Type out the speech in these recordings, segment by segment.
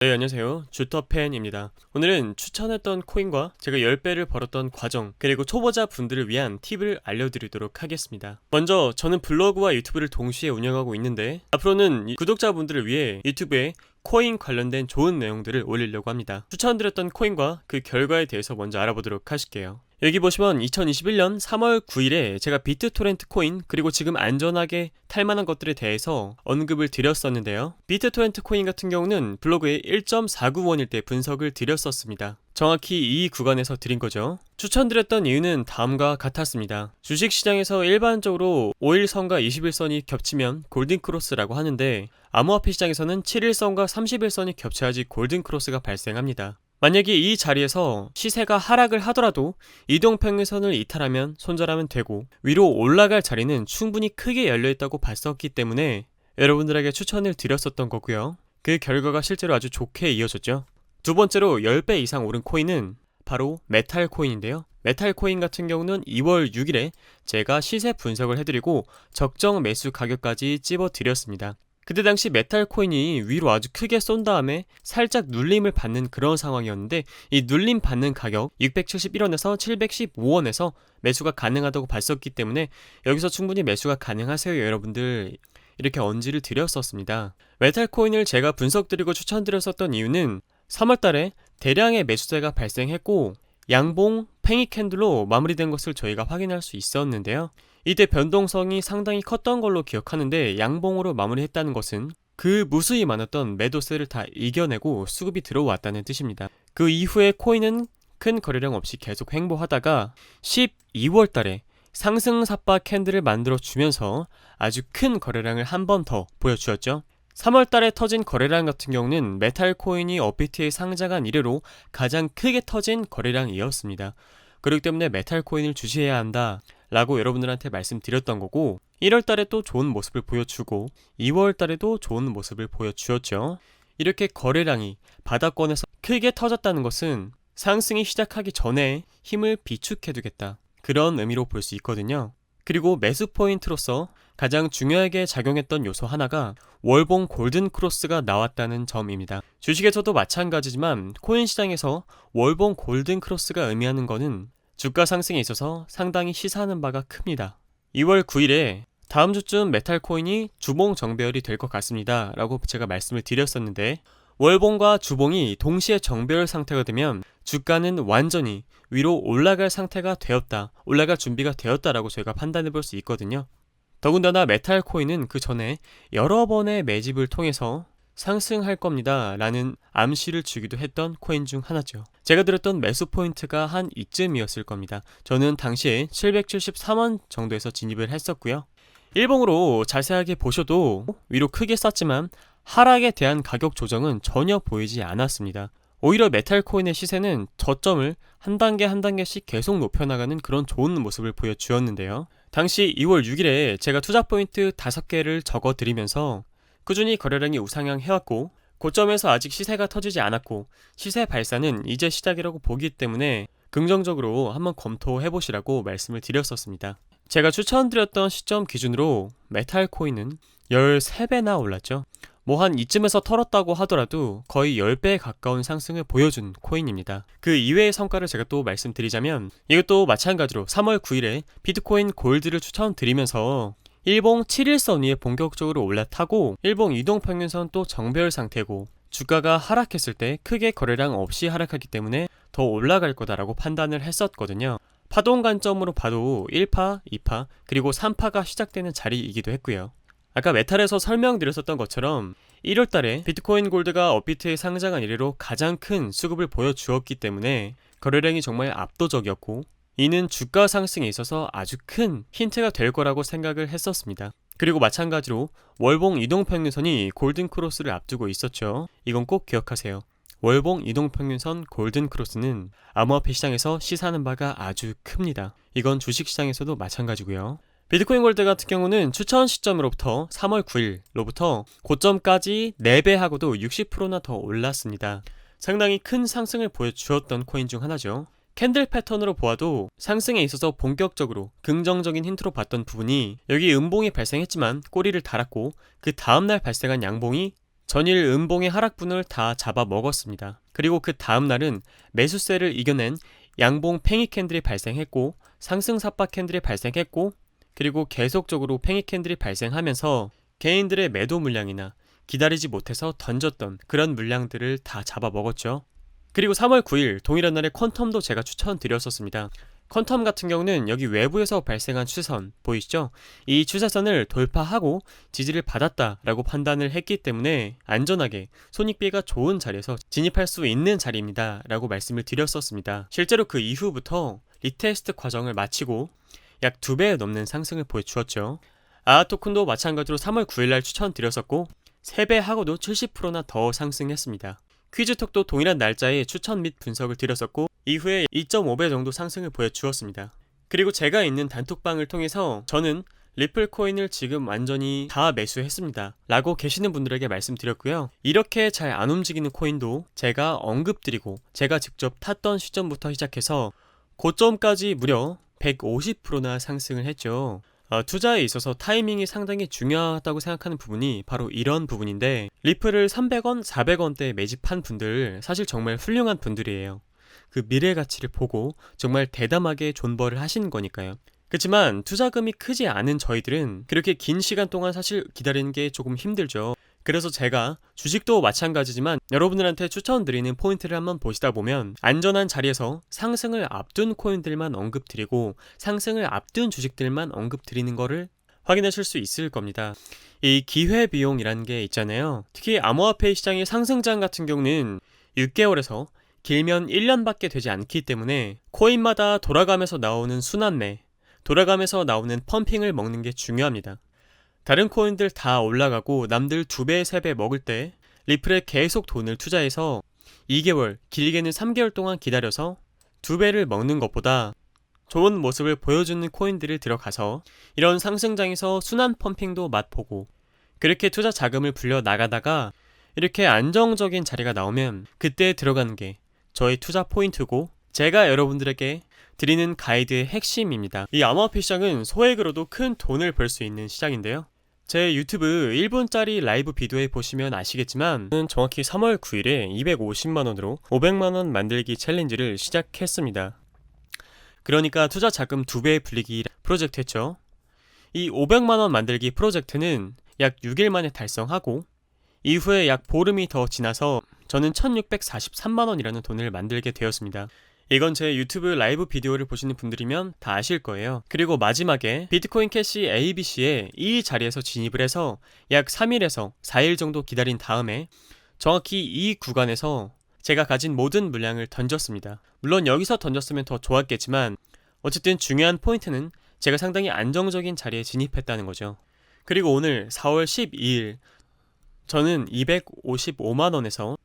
네, 안녕하세요. 주터팬입니다. 오늘은 추천했던 코인과 제가 10배를 벌었던 과정, 그리고 초보자 분들을 위한 팁을 알려드리도록 하겠습니다. 먼저 저는 블로그와 유튜브를 동시에 운영하고 있는데 앞으로는 구독자분들을 위해 유튜브에 코인 관련된 좋은 내용들을 올리려고 합니다. 추천드렸던 코인과 그 결과에 대해서 먼저 알아보도록 하실게요. 여기 보시면 2021년 3월 9일에 제가 비트토렌트 코인 그리고 지금 안전하게 탈만한 것들에 대해서 언급을 드렸었는데요. 비트토렌트 코인 같은 경우는 블로그에 1.49원일 때 분석을 드렸었습니다. 정확히 이 구간에서 드린 거죠. 추천드렸던 이유는 다음과 같았습니다. 주식시장에서 일반적으로 5일선과 21선이 겹치면 골든크로스라고 하는데 암호화폐 시장에서는 7일선과 30일선이 겹쳐야지 골든크로스가 발생합니다. 만약에 이 자리에서 시세가 하락을 하더라도 이동평균선을 이탈하면 손절하면 되고 위로 올라갈 자리는 충분히 크게 열려있다고 봤었기 때문에 여러분들에게 추천을 드렸었던 거고요. 그 결과가 실제로 아주 좋게 이어졌죠. 두 번째로 10배 이상 오른 코인은 바로 메탈 코인인데요. 메탈 코인 같은 경우는 2월 6일에 제가 시세 분석을 해드리고 적정 매수 가격까지 찝어드렸습니다. 그때 당시 메탈 코인이 위로 아주 크게 쏜 다음에 살짝 눌림을 받는 그런 상황이었는데 이 눌림 받는 가격 671원에서 715원에서 매수가 가능하다고 봤었기 때문에 여기서 충분히 매수가 가능하세요 여러분들, 이렇게 언지를 드렸었습니다. 메탈 코인을 제가 분석드리고 추천드렸었던 이유는 3월달에 대량의 매수세가 발생했고 양봉 팽이 캔들로 마무리된 것을 저희가 확인할 수 있었는데요. 이때 변동성이 상당히 컸던 걸로 기억하는데 양봉으로 마무리했다는 것은 그 무수히 많았던 매도세를 다 이겨내고 수급이 들어왔다는 뜻입니다. 그 이후에 코인은 큰 거래량 없이 계속 횡보하다가 12월 달에 상승 삿바 캔들을 만들어 주면서 아주 큰 거래량을 한 번 더 보여주었죠. 3월 달에 터진 거래량 같은 경우는 메탈 코인이 업비트에 상장한 이래로 가장 크게 터진 거래량이었습니다. 그렇기 때문에 메탈 코인을 주시해야 한다 라고 여러분들한테 말씀드렸던 거고 1월 달에 또 좋은 모습을 보여주고 2월 달에도 좋은 모습을 보여주었죠. 이렇게 거래량이 바닥권에서 크게 터졌다는 것은 상승이 시작하기 전에 힘을 비축해두겠다, 그런 의미로 볼 수 있거든요. 그리고 매수 포인트로서 가장 중요하게 작용했던 요소 하나가 월봉 골든 크로스가 나왔다는 점입니다. 주식에서도 마찬가지지만 코인 시장에서 월봉 골든 크로스가 의미하는 것은 주가 상승에 있어서 상당히 시사하는 바가 큽니다. 2월 9일에 다음 주쯤 메탈 코인이 주봉 정배열이 될 것 같습니다 라고 제가 말씀을 드렸었는데 월봉과 주봉이 동시에 정배열 상태가 되면 주가는 완전히 위로 올라갈 상태가 되었다, 올라갈 준비가 되었다라고 저희가 판단해 볼 수 있거든요. 더군다나 메탈 코인은 그 전에 여러 번의 매집을 통해서 상승할 겁니다 라는 암시를 주기도 했던 코인 중 하나죠. 제가 들었던 매수 포인트가 한 이쯤이었을 겁니다. 저는 당시에 773원 정도에서 진입을 했었고요. 일봉으로 자세하게 보셔도 위로 크게 쐈지만 하락에 대한 가격 조정은 전혀 보이지 않았습니다. 오히려 메탈 코인의 시세는 저점을 한 단계 한 단계씩 계속 높여나가는 그런 좋은 모습을 보여주었는데요. 당시 2월 6일에 제가 투자 포인트 5개를 적어드리면서 꾸준히 거래량이 우상향 해왔고 고점에서 아직 시세가 터지지 않았고 시세 발산은 이제 시작이라고 보기 때문에 긍정적으로 한번 검토해보시라고 말씀을 드렸었습니다. 제가 추천드렸던 시점 기준으로 메탈 코인은 13배나 올랐죠. 뭐 한 이쯤에서 털었다고 하더라도 거의 10배에 가까운 상승을 보여준 코인입니다. 그 이외의 성과를 제가 또 말씀드리자면 이것도 마찬가지로 3월 9일에 비트코인 골드를 추천드리면서 일봉 7일선 위에 본격적으로 올라타고 일봉 이동평균선 또 정배열 상태고 주가가 하락했을 때 크게 거래량 없이 하락하기 때문에 더 올라갈 거다라고 판단을 했었거든요. 파동 관점으로 봐도 1파, 2파, 그리고 3파가 시작되는 자리이기도 했고요. 아까 메탈에서 설명드렸었던 것처럼 1월달에 비트코인 골드가 업비트에 상장한 이래로 가장 큰 수급을 보여주었기 때문에 거래량이 정말 압도적이었고 이는 주가 상승에 있어서 아주 큰 힌트가 될 거라고 생각을 했었습니다. 그리고 마찬가지로 월봉 이동평균선이 골든크로스를 앞두고 있었죠. 이건 꼭 기억하세요. 월봉 이동평균선 골든크로스는 암호화폐 시장에서 시사하는 바가 아주 큽니다. 이건 주식시장에서도 마찬가지고요. 비트코인 골드 같은 경우는 추천 시점으로부터 3월 9일로부터 고점까지 4배하고도 60%나 더 올랐습니다. 상당히 큰 상승을 보여주었던 코인 중 하나죠. 캔들 패턴으로 보아도 상승에 있어서 본격적으로 긍정적인 힌트로 봤던 부분이 여기 음봉이 발생했지만 꼬리를 달았고 그 다음날 발생한 양봉이 전일 음봉의 하락분을 다 잡아먹었습니다. 그리고 그 다음날은 매수세를 이겨낸 양봉 팽이 캔들이 발생했고 상승 삽박 캔들이 발생했고 그리고 계속적으로 팽이 캔들이 발생하면서 개인들의 매도 물량이나 기다리지 못해서 던졌던 그런 물량들을 다 잡아먹었죠. 그리고 3월 9일 동일한 날에 퀀텀도 제가 추천드렸었습니다. 퀀텀 같은 경우는 여기 외부에서 발생한 추세선 보이시죠? 이 추세선을 돌파하고 지지를 받았다라고 판단을 했기 때문에 안전하게 손익비가 좋은 자리에서 진입할 수 있는 자리입니다 라고 말씀을 드렸었습니다. 실제로 그 이후부터 리테스트 과정을 마치고 약 2배 넘는 상승을 보여주었죠. 아토쿤도 마찬가지로 3월 9일날 추천드렸었고 3배 하고도 70%나 더 상승했습니다. 퀴즈톡도 동일한 날짜에 추천 및 분석을 드렸었고 이후에 2.5배 정도 상승을 보여주었습니다. 그리고 제가 있는 단톡방을 통해서 저는 리플 코인을 지금 완전히 다 매수했습니다 라고 계시는 분들에게 말씀드렸고요. 이렇게 잘 안 움직이는 코인도 제가 언급드리고 제가 직접 탔던 시점부터 시작해서 고점까지 무려 150%나 상승을 했죠. 투자에 있어서 타이밍이 상당히 중요하다고 생각하는 부분이 바로 이런 부분인데 리플을 300원, 400원대에 매집한 분들 사실 정말 훌륭한 분들이에요. 그 미래 가치를 보고 정말 대담하게 존버를 하신 거니까요. 그렇지만 투자금이 크지 않은 저희들은 그렇게 긴 시간 동안 사실 기다리는 게 조금 힘들죠. 그래서 제가 주식도 마찬가지지만 여러분들한테 추천드리는 포인트를 한번 보시다 보면 안전한 자리에서 상승을 앞둔 코인들만 언급드리고 상승을 앞둔 주식들만 언급드리는 거를 확인하실 수 있을 겁니다. 이 기회비용이라는 게 있잖아요. 특히 암호화폐 시장의 상승장 같은 경우는 6개월에서 길면 1년밖에 되지 않기 때문에 코인마다 돌아가면서 나오는 순환매, 돌아가면서 나오는 펌핑을 먹는 게 중요합니다. 다른 코인들 다 올라가고 남들 2배, 3배 먹을 때 리플에 계속 돈을 투자해서 2개월, 길게는 3개월 동안 기다려서 2배를 먹는 것보다 좋은 모습을 보여주는 코인들을 들어가서 이런 상승장에서 순환 펌핑도 맛보고 그렇게 투자 자금을 불려 나가다가 이렇게 안정적인 자리가 나오면 그때 들어가는 게 저의 투자 포인트고 제가 여러분들에게 드리는 가이드의 핵심입니다. 이 암호화폐 시장은 소액으로도 큰 돈을 벌 수 있는 시장인데요. 제 유튜브 1분짜리 라이브 비디오에 보시면 아시겠지만 정확히 3월 9일에 250만원으로 500만원 만들기 챌린지를 시작했습니다. 그러니까 투자 자금 2배 불리기 프로젝트 했죠. 이 500만원 만들기 프로젝트는 약 6일 만에 달성하고 이후에 약 보름이 더 지나서 저는 1643만원이라는 돈을 만들게 되었습니다. 이건 제 유튜브 라이브 비디오를 보시는 분들이면 다 아실 거예요. 그리고 마지막에 비트코인 캐시 ABC에 이 자리에서 진입을 해서 약 3일에서 4일 정도 기다린 다음에 정확히 이 구간에서 제가 가진 모든 물량을 던졌습니다. 물론 여기서 던졌으면 더 좋았겠지만 어쨌든 중요한 포인트는 제가 상당히 안정적인 자리에 진입했다는 거죠. 그리고 오늘 4월 12일 저는 255만원에서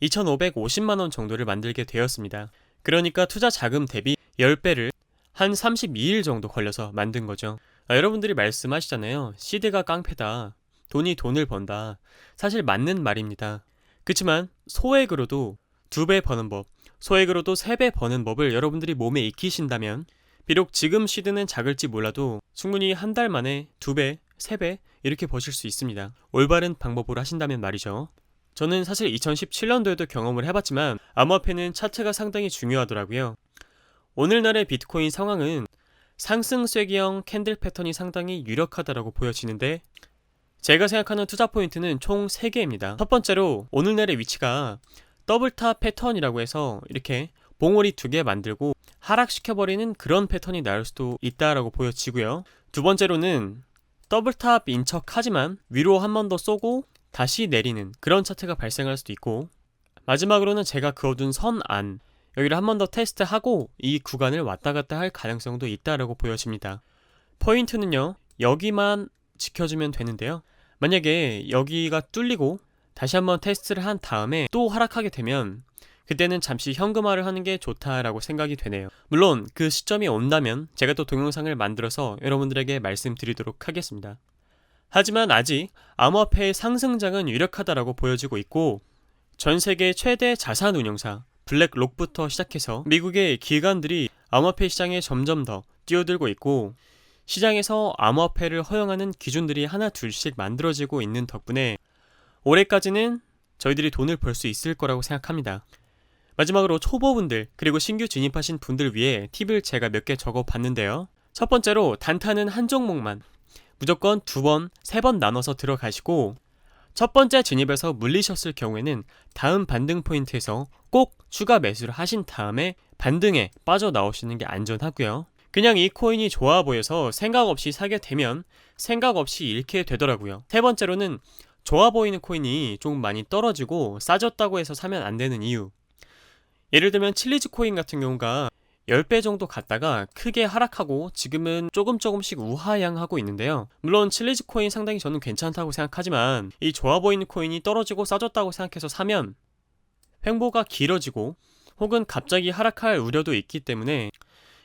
2550만원 정도를 만들게 되었습니다. 그러니까 투자 자금 대비 10배를 한 32일 정도 걸려서 만든 거죠. 여러분들이 말씀하시잖아요. 시드가 깡패다. 돈이 돈을 번다. 사실 맞는 말입니다. 그렇지만 소액으로도 2배 버는 법, 소액으로도 3배 버는 법을 여러분들이 몸에 익히신다면 비록 지금 시드는 작을지 몰라도 충분히 한 달 만에 2배, 3배 이렇게 버실 수 있습니다. 올바른 방법으로 하신다면 말이죠. 저는 사실 2017년도에도 경험을 해봤지만 암호화폐는 차트가 상당히 중요하더라고요. 오늘날의 비트코인 상황은 상승 쐐기형 캔들 패턴이 상당히 유력하다고 보여지는데 제가 생각하는 투자 포인트는 총 3개입니다. 첫 번째로 오늘날의 위치가 더블탑 패턴이라고 해서 이렇게 봉오리 2개 만들고 하락시켜버리는 그런 패턴이 나올 수도 있다라고 보여지고요. 두 번째로는 더블탑인 척하지만 위로 한 번 더 쏘고 다시 내리는 그런 차트가 발생할 수도 있고 마지막으로는 제가 그어둔 선 안 여기를 한 번 더 테스트하고 이 구간을 왔다 갔다 할 가능성도 있다라고 보여집니다. 포인트는요 여기만 지켜주면 되는데요. 만약에 여기가 뚫리고 다시 한번 테스트를 한 다음에 또 하락하게 되면 그때는 잠시 현금화를 하는 게 좋다라고 생각이 되네요. 물론 그 시점이 온다면 제가 또 동영상을 만들어서 여러분들에게 말씀드리도록 하겠습니다. 하지만 아직 암호화폐의 상승장은 유력하다라고 보여지고 있고 전 세계 최대 자산 운용사 블랙록부터 시작해서 미국의 기관들이 암호화폐 시장에 점점 더 뛰어들고 있고 시장에서 암호화폐를 허용하는 기준들이 하나 둘씩 만들어지고 있는 덕분에 올해까지는 저희들이 돈을 벌 수 있을 거라고 생각합니다. 마지막으로 초보분들 그리고 신규 진입하신 분들 위해 팁을 제가 몇 개 적어봤는데요. 첫 번째로 단타는 한 종목만 무조건 2번, 3번 나눠서 들어가시고 첫 번째 진입에서 물리셨을 경우에는 다음 반등 포인트에서 꼭 추가 매수를 하신 다음에 반등에 빠져나오시는 게 안전하고요. 그냥 이 코인이 좋아 보여서 생각 없이 사게 되면 생각 없이 잃게 되더라고요. 세 번째로는 좋아 보이는 코인이 조금 많이 떨어지고 싸졌다고 해서 사면 안 되는 이유. 예를 들면 칠리즈 코인 같은 경우가 10배 정도 갔다가 크게 하락하고 지금은 조금씩 우하향하고 있는데요. 물론 칠리즈 코인 상당히 저는 괜찮다고 생각하지만 이 좋아 보이는 코인이 떨어지고 싸졌다고 생각해서 사면 횡보가 길어지고 혹은 갑자기 하락할 우려도 있기 때문에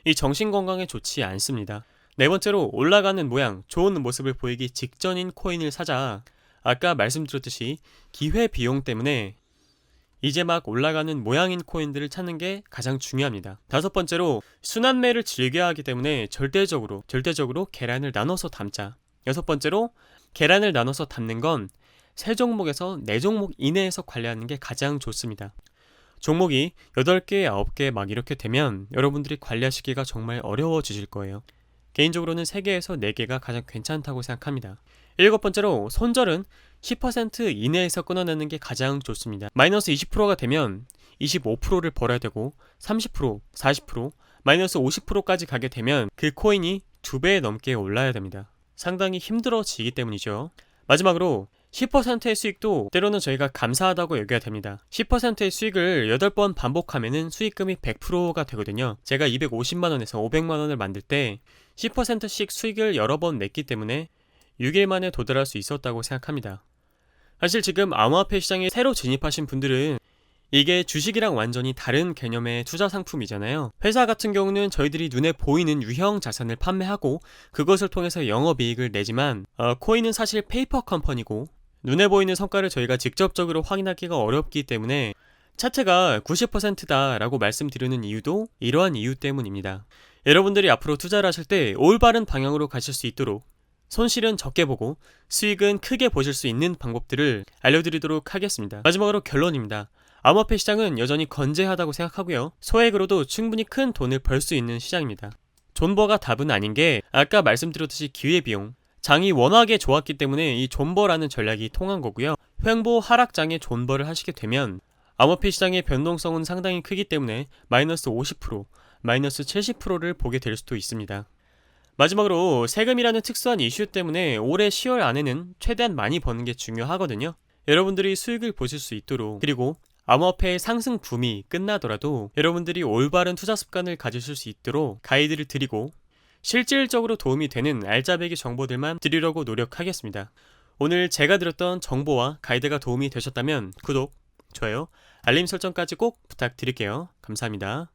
이 정신건강에 좋지 않습니다. 네 번째로 올라가는 모양, 좋은 모습을 보이기 직전인 코인을 사자. 아까 말씀드렸듯이 기회비용 때문에 이제 막 올라가는 모양인 코인들을 찾는 게 가장 중요합니다. 다섯 번째로 순환매를 즐겨야 하기 때문에 절대적으로 계란을 나눠서 담자. 여섯 번째로 계란을 나눠서 담는 건 3종목에서 4종목 이내에서 관리하는 게 가장 좋습니다. 종목이 8개, 9개 막 이렇게 되면 여러분들이 관리하시기가 정말 어려워지실 거예요. 개인적으로는 3개에서 4개가 가장 괜찮다고 생각합니다. 일곱 번째로 손절은 10% 이내에서 끊어내는 게 가장 좋습니다. 마이너스 20%가 되면 25%를 벌어야 되고 30%, 40%, 마이너스 50%까지 가게 되면 그 코인이 2배 넘게 올라야 됩니다. 상당히 힘들어지기 때문이죠. 마지막으로 10%의 수익도 때로는 저희가 감사하다고 여겨야 됩니다. 10%의 수익을 8번 반복하면 수익금이 100%가 되거든요. 제가 250만원에서 500만원을 만들 때 10%씩 수익을 여러 번 냈기 때문에 6일 만에 도달할 수 있었다고 생각합니다. 사실 지금 암호화폐 시장에 새로 진입하신 분들은 이게 주식이랑 완전히 다른 개념의 투자 상품이잖아요. 회사 같은 경우는 저희들이 눈에 보이는 유형 자산을 판매하고 그것을 통해서 영업이익을 내지만 코인은 사실 페이퍼 컴퍼니고 눈에 보이는 성과를 저희가 직접적으로 확인하기가 어렵기 때문에 차트가 90%다 라고 말씀드리는 이유도 이러한 이유 때문입니다. 여러분들이 앞으로 투자를 하실 때 올바른 방향으로 가실 수 있도록 손실은 적게 보고 수익은 크게 보실 수 있는 방법들을 알려드리도록 하겠습니다. 마지막으로 결론입니다. 암호화폐 시장은 여전히 건재하다고 생각하고요. 소액으로도 충분히 큰 돈을 벌 수 있는 시장입니다. 존버가 답은 아닌 게 아까 말씀드렸듯이 기회비용, 장이 워낙에 좋았기 때문에 이 존버라는 전략이 통한 거고요. 횡보 하락장에 존버를 하시게 되면 암호화폐 시장의 변동성은 상당히 크기 때문에 마이너스 50%, 마이너스 70%를 보게 될 수도 있습니다. 마지막으로 세금이라는 특수한 이슈 때문에 올해 10월 안에는 최대한 많이 버는 게 중요하거든요. 여러분들이 수익을 보실 수 있도록, 그리고 암호화폐의 상승 붐이 끝나더라도 여러분들이 올바른 투자 습관을 가지실 수 있도록 가이드를 드리고 실질적으로 도움이 되는 알짜배기 정보들만 드리려고 노력하겠습니다. 오늘 제가 드렸던 정보와 가이드가 도움이 되셨다면 구독, 좋아요, 알림 설정까지 꼭 부탁드릴게요. 감사합니다.